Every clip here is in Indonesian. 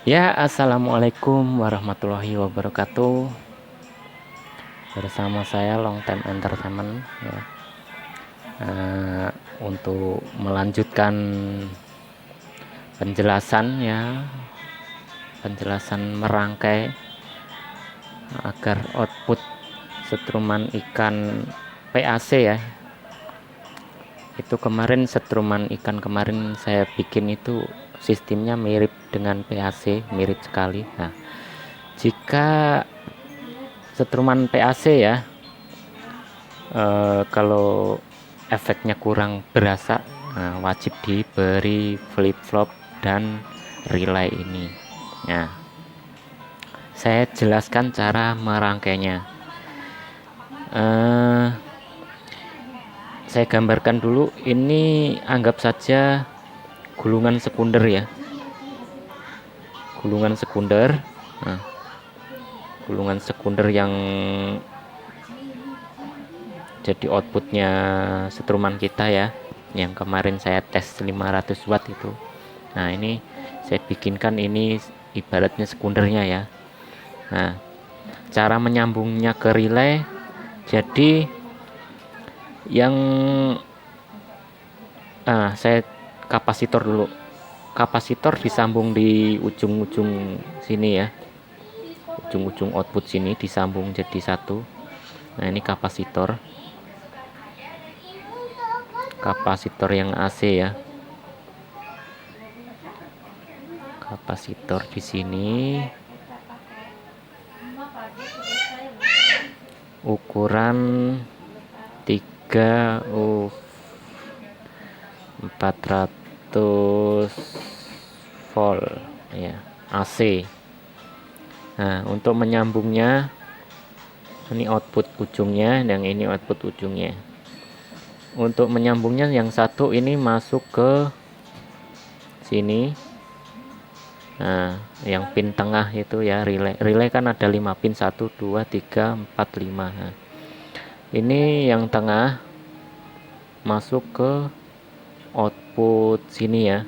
Ya, assalamualaikum warahmatullahi wabarakatuh. Bersama saya Long Time Entertainment ya, eh, untuk melanjutkan penjelasan merangkai agar output setruman ikan PAC ya. Itu kemarin setruman ikan kemarin saya bikin itu sistemnya mirip dengan PAC, mirip sekali. Nah, jika setruman PAC ya, kalau efeknya kurang berasa, wajib diberi flip flop dan relay ini. Nah, saya jelaskan cara merangkainya. eh, saya gambarkan dulu, ini anggap saja gulungan sekunder ya, gulungan sekunder. Nah, gulungan sekunder yang jadi outputnya setruman kita ya, yang kemarin saya tes 500 watt itu. Nah, ini saya bikinkan, ini ibaratnya sekundernya ya. Nah, cara menyambungnya ke relay, jadi yang saya kapasitor dulu. Kapasitor disambung di ujung-ujung sini ya, ujung-ujung output sini disambung jadi satu. Nah, ini kapasitor yang AC ya. Kapasitor di sini ukuran 3 400 volt ya, AC. Nah, untuk menyambungnya, ini output ujungnya dan ini output ujungnya. Untuk menyambungnya, yang satu ini masuk ke sini. Nah, yang pin tengah itu ya, relay kan ada 5 pin, 1 2 3 4 5. Nah, ini yang tengah masuk ke output sini ya,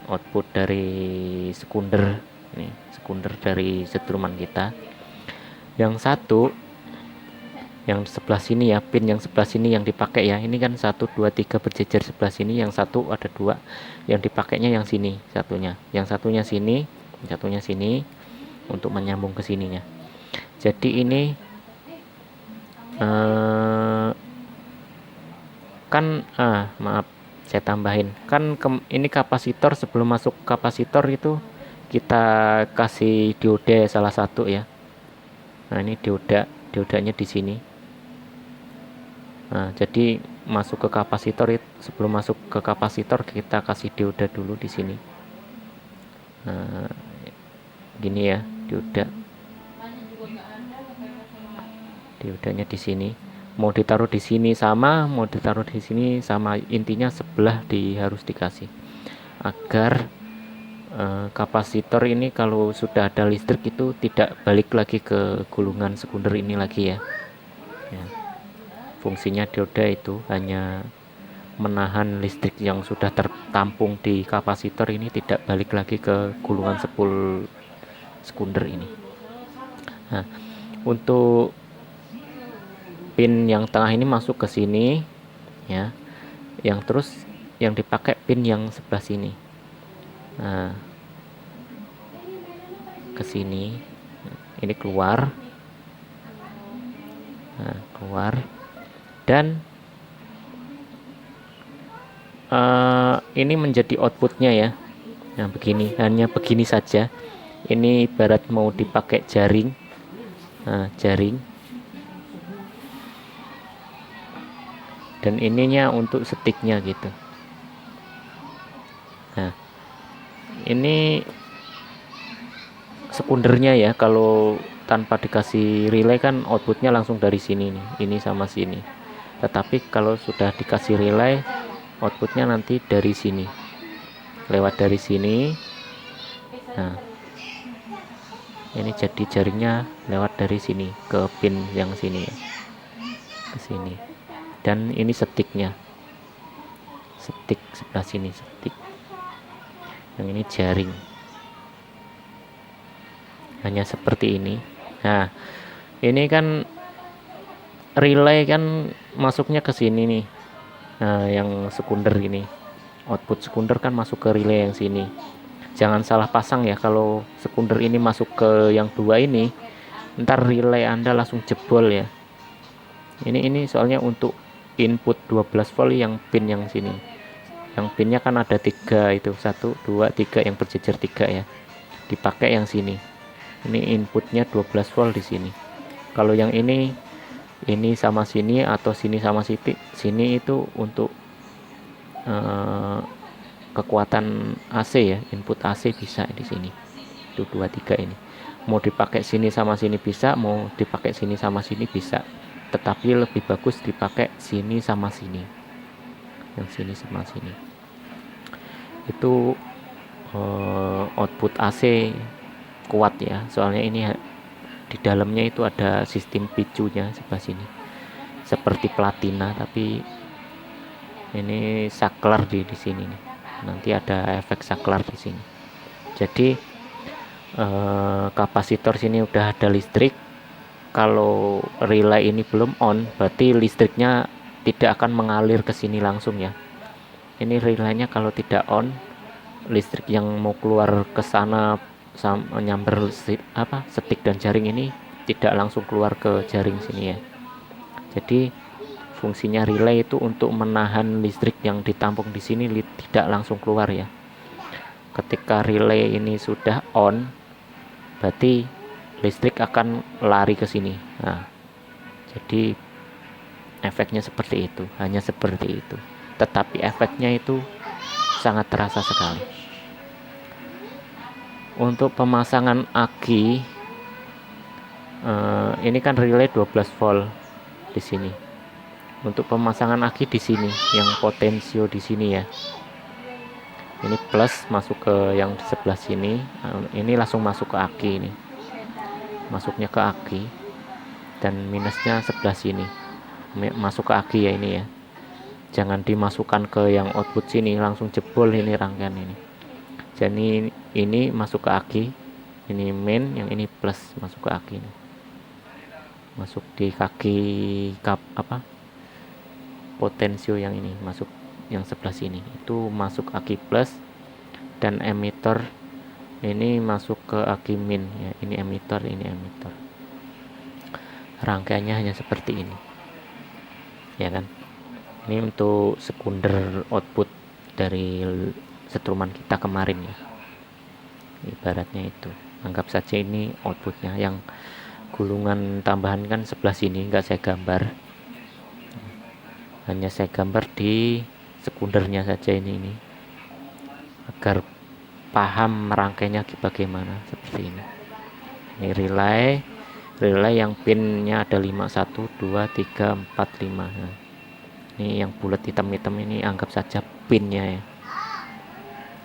output dari sekunder. Ini sekunder dari setruman kita. Yang satu, yang sebelah sini ya, pin yang sebelah sini yang dipakai ya, ini kan 1 2 3 berjejer sebelah sini. Yang satu ada 2, yang dipakainya yang sini satunya, yang satunya sini, satunya sini, untuk menyambung ke sininya. Jadi ini kan maaf, saya tambahin kan, ini kapasitor. Sebelum masuk kapasitor itu kita kasih dioda salah satu ya. Nah, ini diodanya di sini. Nah, jadi masuk ke kapasitor itu, sebelum masuk ke kapasitor kita kasih dioda dulu di sini. Nah, gini ya, diodanya di sini. Mau ditaruh di sini sama, mau ditaruh di sini sama, intinya sebelah harus dikasih agar kapasitor ini kalau sudah ada listrik itu tidak balik lagi ke gulungan sekunder ini lagi ya. Ya, fungsinya dioda itu hanya menahan listrik yang sudah tertampung di kapasitor ini tidak balik lagi ke gulungan sepul sekunder ini. Nah, untuk pin yang tengah ini masuk ke sini ya, yang terus yang dipakai pin yang sebelah sini. Nah, ke sini, ini keluar. Nah, keluar dan ini menjadi outputnya ya. Nah, begini, hanya begini saja. Ini ibarat mau dipakai jaring. Nah, jaring. Dan ininya untuk sticknya gitu. Nah, ini sekundernya ya. Kalau tanpa dikasih relay kan outputnya langsung dari sini nih, ini sama sini. Tetapi kalau sudah dikasih relay, outputnya nanti dari sini, lewat dari sini. Nah, ini jadi jaringnya lewat dari sini ke pin yang sini ya, ke sini. Dan ini sticknya, stick sebelah sini, stick. Yang ini jaring. hanya seperti ini. Nah, ini kan relay kan masuknya ke sini nih. Nah, yang sekunder ini, output sekunder kan masuk ke relay yang sini. Jangan salah pasang ya, kalau sekunder ini masuk ke yang dua ini, ntar relay Anda langsung jebol ya. Ini soalnya untuk input 12 volt yang pin yang sini. Yang pinnya kan ada 3 itu, 1 2 3 yang berjejer 3 ya. Dipakai yang sini. Ini inputnya 12 volt di sini. Kalau yang ini sama sini atau sini sama sini itu untuk kekuatan AC ya, input AC bisa di sini. Itu 2 3 ini. Mau dipakai sini sama sini bisa, mau dipakai sini sama sini bisa. Tetapi lebih bagus dipakai sini sama sini. Yang sini sama sini. Itu output AC kuat ya. Soalnya ini di dalamnya itu ada sistem picunya sebelah sini. Seperti platina tapi ini saklar di sini nih. Nanti ada efek saklar di sini. Jadi kapasitor sini udah ada listrik. Kalau relay ini belum on, berarti listriknya tidak akan mengalir ke sini langsung ya. Ini relaynya kalau tidak on, listrik yang mau keluar ke sana nyamber setik dan jaring ini tidak langsung keluar ke jaring sini ya. Jadi fungsinya relay itu untuk menahan listrik yang ditampung di sini tidak langsung keluar ya. Ketika relay ini sudah on, berarti listrik akan lari ke sini. Nah, jadi efeknya seperti itu, hanya seperti itu. Tetapi efeknya itu sangat terasa sekali. Untuk pemasangan aki, ini kan relay 12 volt di sini. Untuk pemasangan aki di sini, yang potensio di sini ya. Ini plus masuk ke yang di sebelah sini. Ini langsung masuk ke aki ini. Masuknya ke aki. Dan minusnya sebelah sini. Masuk ke aki ya ini ya. Jangan dimasukkan ke yang output sini, langsung jebol ini rangkaian ini. Jadi ini masuk ke aki. Ini main, yang ini plus masuk ke aki ini. Masuk di kaki potensio yang ini, masuk yang sebelah sini itu masuk aki plus, dan emitter ini masuk ke aki min ya. Ini emitter, ini emitter. Rangkaiannya hanya seperti ini ya kan. Ini untuk sekunder output dari setruman kita kemarin ya, ibaratnya itu. Anggap saja ini outputnya. Yang gulungan tambahan kan sebelah sini nggak saya gambar, hanya saya gambar di sekundernya saja ini agar paham rangkainya bagaimana. Seperti ini. Ini relay yang pinnya ada 5 1 2 3 4 5. Nah, ini yang bulat hitam-hitam ini anggap saja pinnya ya.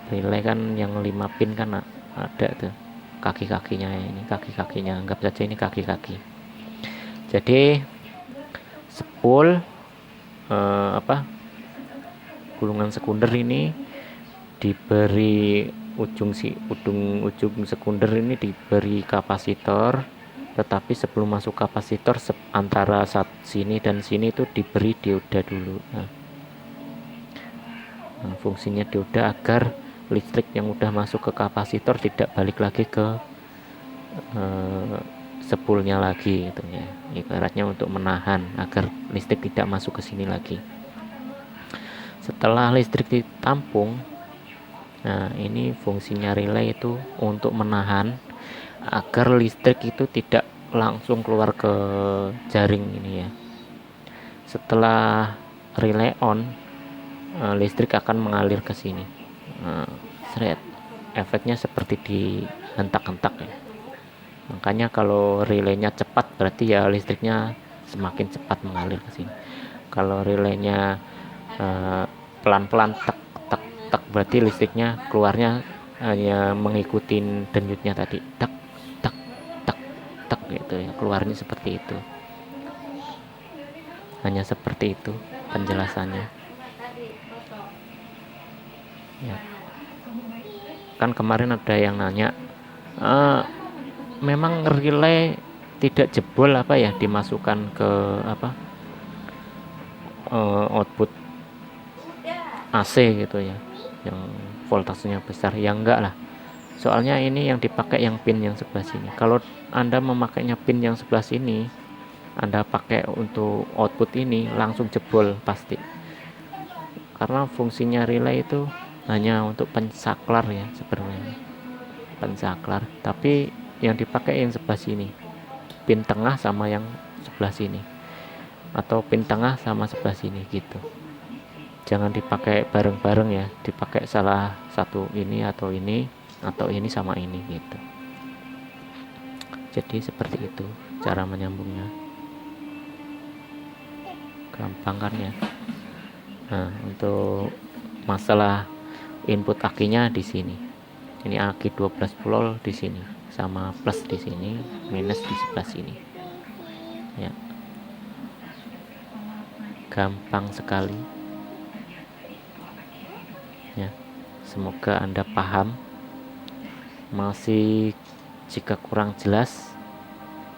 Relay kan yang 5 pin kan ada tuh kaki-kakinya ya. Ini kaki-kakinya, anggap saja ini kaki-kaki. Jadi spool gulungan sekunder ini diberi ujung sekunder ini diberi kapasitor, tetapi sebelum masuk kapasitor antara sini dan sini itu diberi dioda dulu. Nah, fungsinya dioda agar listrik yang udah masuk ke kapasitor tidak balik lagi ke spoolnya lagi gitu ya. Ibaratnya untuk menahan agar listrik tidak masuk ke sini lagi. Setelah listrik ditampung, nah ini fungsinya relay itu untuk menahan agar listrik itu tidak langsung keluar ke jaring ini ya. Setelah relay on, listrik akan mengalir ke sini. Efeknya seperti dihentak-hentak ya. Makanya kalau relaynya cepat berarti ya listriknya semakin cepat mengalir ke sini. Kalau relaynya pelan-pelan tak tak tak, berarti listriknya keluarnya hanya mengikuti denyutnya tadi, tak tak tak tak gitu ya, keluarnya seperti itu. Hanya seperti itu penjelasannya ya. Kan kemarin ada yang nanya, memang relay tidak jebol dimasukkan ke output AC gitu ya, yang voltasenya besar, ya enggak lah. Soalnya ini yang dipakai yang pin yang sebelah sini. Kalau Anda memakainya pin yang sebelah sini, Anda pakai untuk output ini, langsung jebol pasti. Karena fungsinya relay itu hanya untuk pensaklar ya sebenarnya, pensaklar. Tapi yang dipakai yang sebelah sini, pin tengah sama yang sebelah sini, atau pin tengah sama sebelah sini gitu. Jangan dipakai bareng-bareng ya, dipakai salah satu ini atau ini sama ini gitu. Jadi seperti itu cara menyambungnya, gampang kan ya. Nah, untuk masalah input akinya di sini, ini aki 12 volt di sini sama plus di sini, minus di sebelah sini ya. Gampang sekali ya. Semoga Anda paham. Masih jika kurang jelas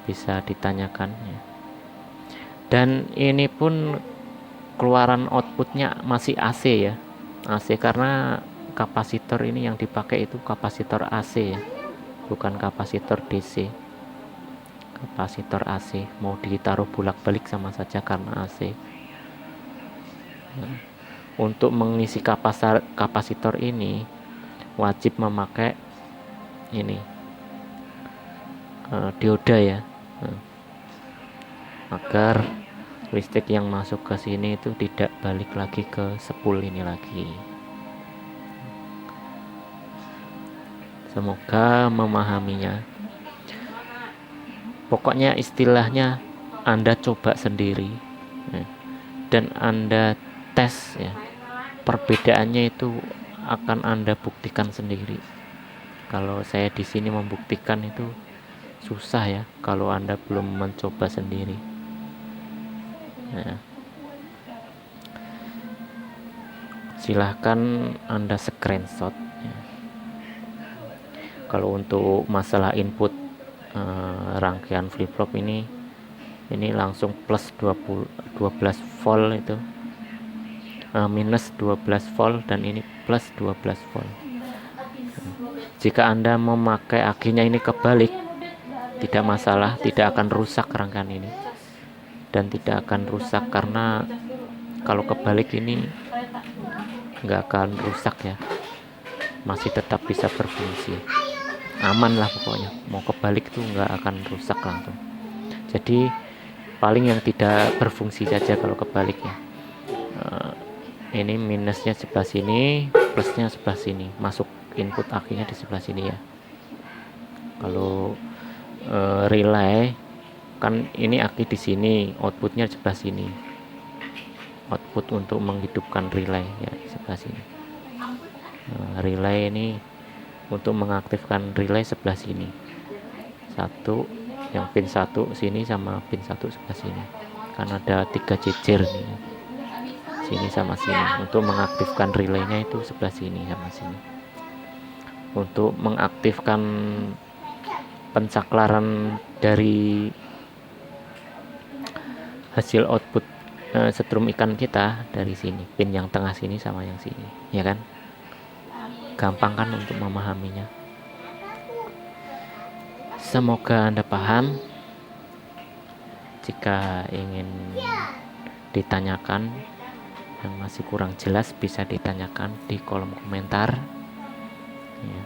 bisa ditanyakan ya. Dan ini pun keluaran outputnya masih AC ya, AC, karena kapasitor ini yang dipakai itu kapasitor AC ya, bukan kapasitor DC. Kapasitor AC mau ditaruh bolak-balik sama saja karena AC. Nah, untuk mengisi kapasitor ini wajib memakai ini dioda ya, agar listrik yang masuk ke sini itu tidak balik lagi ke spool ini lagi. Semoga memahaminya. Pokoknya istilahnya Anda coba sendiri ya, dan Anda tes ya. Perbedaannya itu akan Anda buktikan sendiri. Kalau saya di sini membuktikan itu susah ya kalau Anda belum mencoba sendiri. Nah, silahkan Anda screenshot ya. Kalau untuk masalah input rangkaian flip flop ini langsung plus 12 volt itu, minus 12 volt, dan ini plus 12 volt. Jika Anda memakai akinya ini kebalik, tidak masalah, tidak akan rusak rangkaian ini, dan tidak akan rusak karena kalau kebalik ini nggak akan rusak ya, masih tetap bisa berfungsi, aman lah pokoknya. Mau kebalik tuh nggak akan rusak langsung. Jadi paling yang tidak berfungsi saja kalau kebaliknya. Ini minusnya sebelah sini, plusnya sebelah sini, masuk input akinya di sebelah sini ya. Kalau relay kan ini aki di sini, outputnya di sebelah sini, output untuk menghidupkan relay ya di sebelah sini. Relay ini untuk mengaktifkan relay sebelah sini, satu yang pin 1 sini sama pin 1 sebelah sini, kan ada 3 jejer nih, sini sama sini. Untuk mengaktifkan relaynya itu sebelah sini sama sini. Untuk mengaktifkan pensaklaran dari hasil output setrum ikan kita dari sini, pin yang tengah sini sama yang sini ya kan. Gampang kan untuk memahaminya. Semoga Anda paham. Jika ingin ditanyakan yang masih kurang jelas, bisa ditanyakan di kolom komentar ya.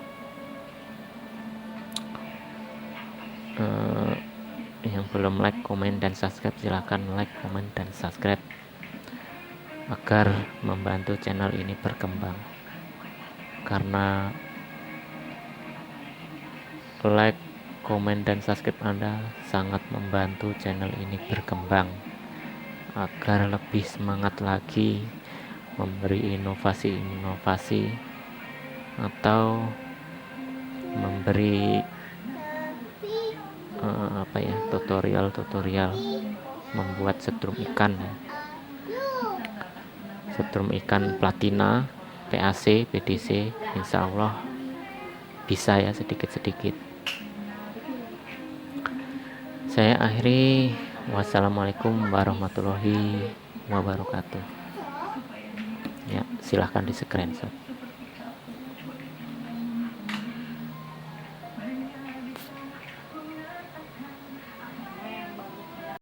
Yang belum like, komen, dan subscribe, silahkan like, komen, dan subscribe agar membantu channel ini berkembang. Karena like, komen, dan subscribe Anda sangat membantu channel ini berkembang agar lebih semangat lagi memberi inovasi-inovasi atau memberi tutorial membuat setrum ikan ya. Setrum ikan platina, PAC, PDC, insya Allah bisa ya, sedikit-sedikit. Saya akhiri, wassalamualaikum warahmatullahi wabarakatuh. Ya, silahkan di screenshot.